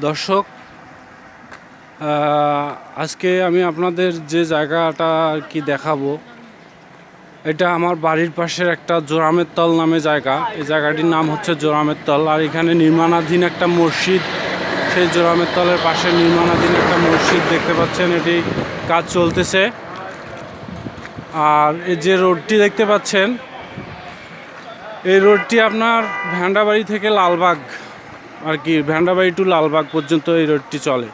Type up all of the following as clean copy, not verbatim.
দর্শক, আজকে আমি আপনাদের যে জায়গাটা আর কি দেখাবো, এটা আমার বাড়ির পাশের একটা জোরামের তল নামে জায়গা। এই জায়গাটির নাম হচ্ছে জোরামের তল। আর এখানে নির্মাণাধীন একটা মসজিদ, সেই জোরামের তলের পাশে নির্মাণাধীন একটা মসজিদ দেখতে পাচ্ছেন, এটি কাজ চলতেছে। আর এই যে রোডটি দেখতে পাচ্ছেন, এই রোডটি আপনার ভ্যান্ডাবাড়ি থেকে লালবাগ আর কি, ভ্যান্ডাবাড়ি টু লালবাগ পর্যন্ত এই রোডটি চলে,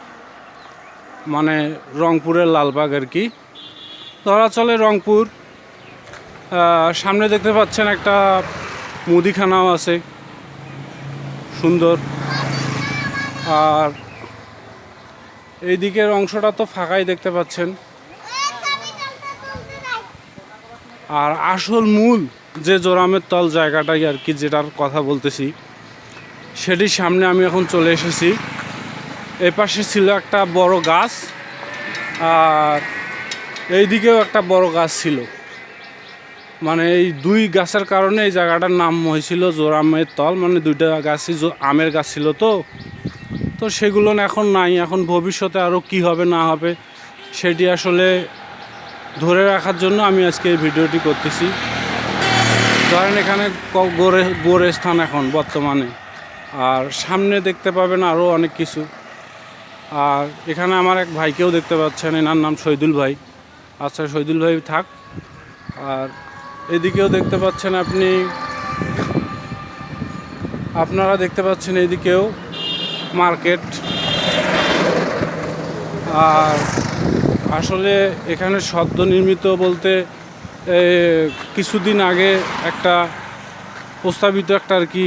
মানে রংপুরের লালবাগ আর কি ধরা চলে। রংপুর সামনে দেখতে পাচ্ছেন একটা মুদিখানাও আছে সুন্দর। আর এই দিকের অংশটা তো ফাঁকাই দেখতে পাচ্ছেন। আর আসল মূল যে জোরামের তল জায়গাটাই আর কি, যেটার কথা বলতেছি, সেটির সামনে আমি এখন চলে এসেছি। এই পাশে ছিল একটা বড় গাছ, আর এই দিকেও একটা বড় গাছ ছিল। মানে এই দুই গাছের কারণে এই জায়গাটার নাম হয়েছিল জোরামের তল। মানে দুইটা গাছই আমের গাছ ছিল, তো সেগুলো এখন নাই। এখন ভবিষ্যতে আরও কি হবে না হবে সেটি আসলে ধরে রাখার জন্য আমি আজকে এই ভিডিওটি করতেছি। ধরেন এখানে গোরে স্থান এখন বর্তমানে, আর সামনে দেখতে পাবেন আরও অনেক কিছু। আর এখানে আমার এক ভাইকেও দেখতে পাচ্ছেন, এনার নাম শহীদুল ভাই। আচ্ছা, শহীদুল ভাই থাক। আর এদিকেও দেখতে পাচ্ছেন আপনারা দেখতে পাচ্ছেন এদিকেও মার্কেট। আর আসলে এখানে সদ্য নির্মিত বলতে কিছুদিন আগে একটা প্রস্তাবিত একটা আর কি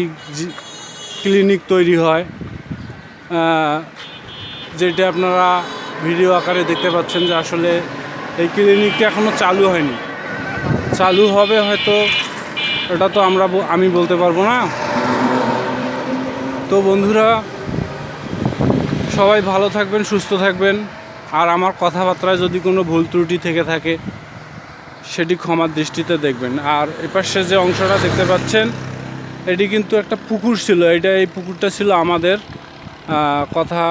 ক্লিনিক তৈরি হয়, যেটা আপনারা ভিডিও আকারে দেখতে পাচ্ছেন। যে আসলে এই ক্লিনিকটা এখনও চালু হয়নি, চালু হবে হয়তো, এটা তো আমি বলতে পারবো না। তো বন্ধুরা, সবাই ভালো থাকবেন, সুস্থ থাকবেন। আর আমার কথাবার্তায় যদি কোনো ভুল ত্রুটি থেকে থাকে সেটি ক্ষমার দৃষ্টিতে দেখবেন। আর এপাশে যে অংশটা দেখতে পাচ্ছেন, এটি কিন্তু একটা পুকুর ছিল। এই পুকুরটা ছিল আমাদের। কথা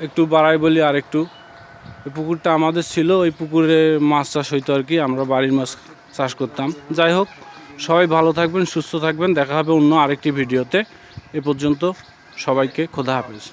একটু বাড়াই বলি আর একটু, এই পুকুরটা আমাদের ছিল। ওই পুকুরে মাছ চাষ হইতো আর কি, আমরা বাড়ির মাছ চাষ করতাম। যাই হোক, সবাই ভালো থাকবেন, সুস্থ থাকবেন। দেখা হবে অন্য আরেকটি ভিডিওতে। এ পর্যন্ত সবাইকে খোদা হাফেজ।